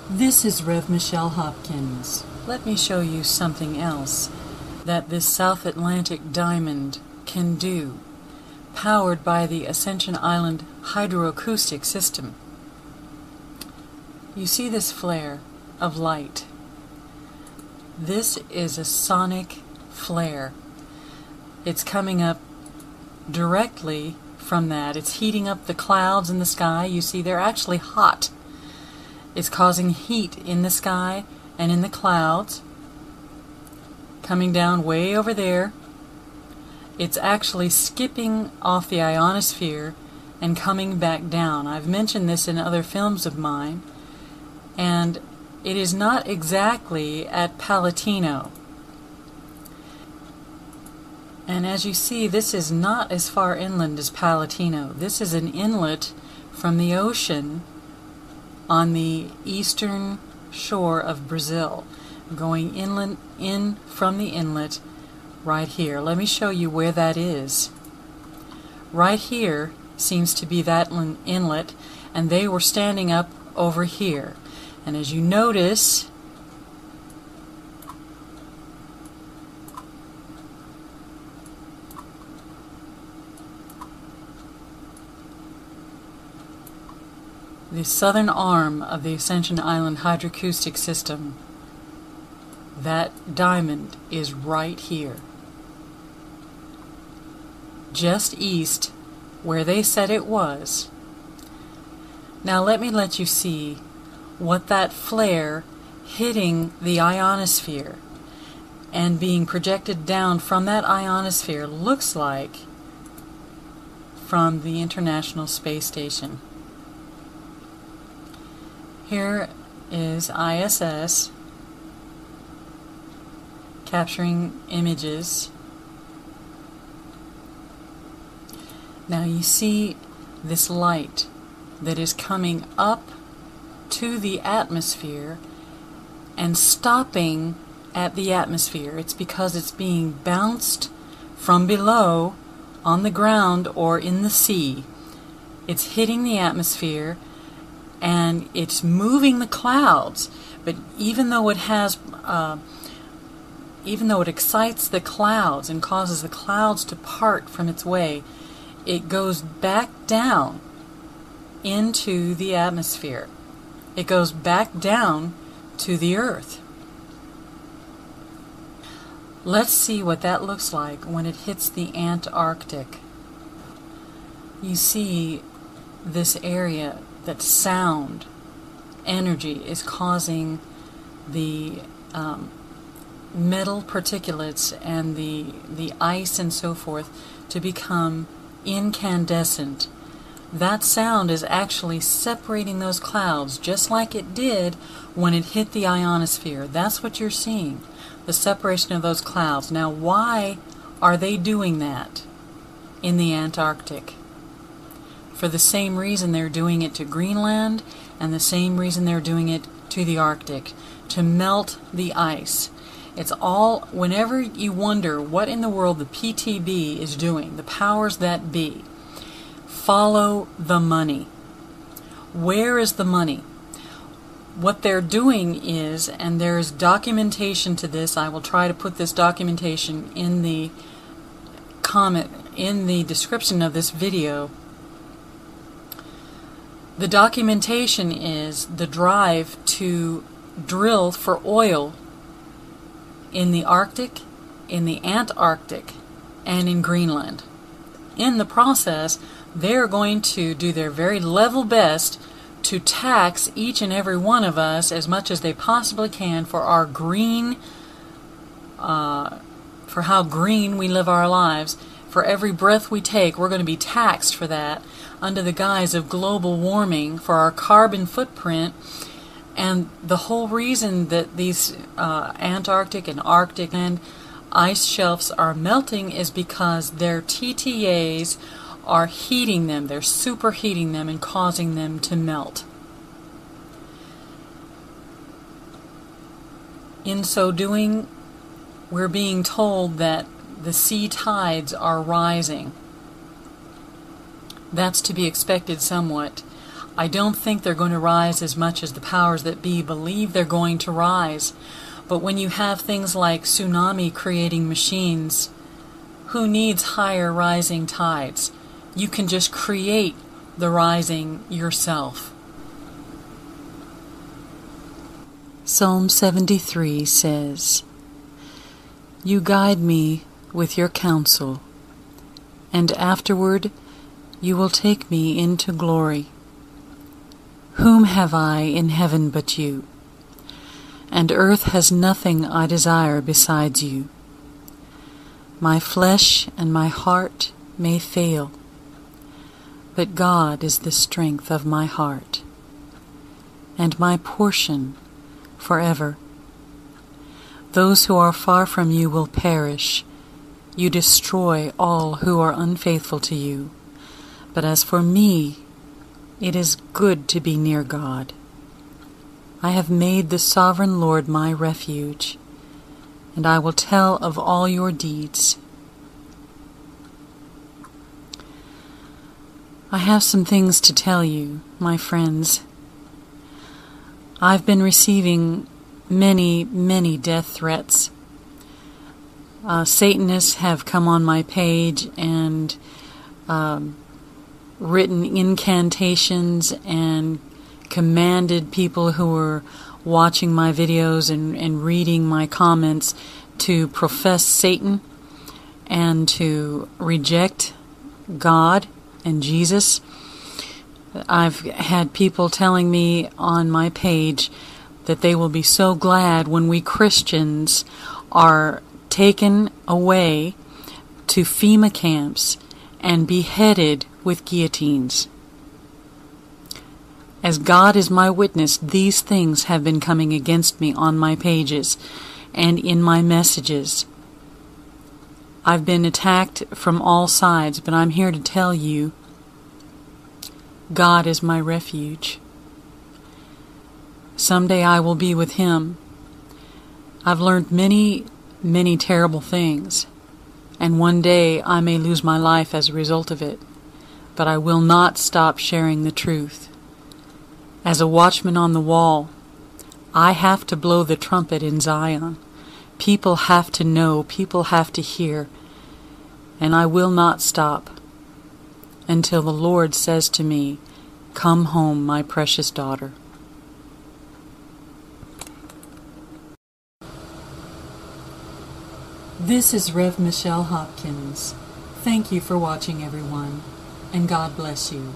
This is Rev. Michelle Hopkins. Let me show you something else that this South Atlantic diamond can do, powered by the Ascension Island Hydroacoustic system. You see this flare of light. This is a sonic flare. It's coming up directly from that. It's heating up the clouds in the sky. You see they're actually hot. It's causing heat in the sky and in the clouds, coming down way over there. It's actually skipping off the ionosphere and coming back down. I've mentioned this in other films of mine, and it is not exactly at Palatino. And as you see, this is not as far inland as Palatino. This is an inlet from the ocean on the eastern shore of Brazil, going inland in from the inlet right here. Let me show you where that is. Right here seems to be that inlet, and they were standing up over here. And as you notice, the southern arm of the Ascension Island Hydroacoustic system, that diamond is right here, just east where they said it was. Now let you see what that flare hitting the ionosphere and being projected down from that ionosphere looks like from the International Space Station. Here is ISS capturing images. Now you see this light that is coming up to the atmosphere and stopping at the atmosphere. It's because it's being bounced from below on the ground or in the sea. It's hitting the atmosphere and it's moving the clouds, but even though it excites the clouds and causes the clouds to part from its way, it goes back down into the atmosphere. It goes back down to the earth. Let's see what that looks like when it hits the Antarctic. You see this area that sound energy is causing the metal particulates and the ice and so forth to become incandescent. That sound is actually separating those clouds just like it did when it hit the ionosphere. That's what you're seeing, the separation of those clouds. Now why are they doing that in the Antarctic? For the same reason they're doing it to Greenland and the same reason they're doing it to the Arctic, to melt the ice. It's all, whenever you wonder what in the world the PTB is doing, the powers that be, follow the money. Where is the money? What they're doing is, and there's documentation to this, I will try to put this documentation in the comment, in the description of this video. The documentation is the drive to drill for oil in the Arctic, in the Antarctic, and in Greenland. In the process, they're going to do their very level best to tax each and every one of us as much as they possibly can for our green, for how green we live our lives. For every breath we take, we're going to be taxed for that under the guise of global warming, for our carbon footprint. And the whole reason that these Antarctic and Arctic and ice shelves are melting is because their TTAs are heating them, they're superheating them and causing them to melt. In so doing, we're being told that the sea tides are rising. That's to be expected somewhat. I don't think they're going to rise as much as the powers that be believe they're going to rise. But when you have things like tsunami creating machines, who needs higher rising tides? You can just create the rising yourself. Psalm 73 says, "You guide me with your counsel, and afterward you will take me into glory. Whom have I in heaven but you? And earth has nothing I desire besides you. My flesh and my heart may fail, but God is the strength of my heart, and my portion forever. Those who are far from you will perish. You destroy all who are unfaithful to you. But as for me, it is good to be near God. I have made the sovereign Lord my refuge, and I will tell of all your deeds." I have some things to tell you, my friends. I've been receiving many death threats. Satanists have come on my page and written incantations and commanded people who were watching my videos and reading my comments to profess Satan and to reject God and Jesus. I've had people telling me on my page that they will be so glad when we Christians are taken away to FEMA camps and beheaded with guillotines. As God is my witness, these things have been coming against me on my pages and in my messages. I've been attacked from all sides, but I'm here to tell you, God is my refuge. Someday I will be with Him. I've learned many terrible things, and one day I may lose my life as a result of it, but I will not stop sharing the truth. As a watchman on the wall, I have to blow the trumpet in Zion. People have to know, people have to hear, and I will not stop until the Lord says to me, "Come home, my precious daughter." This is Rev. Michelle Hopkins. Thank you for watching, everyone, and God bless you.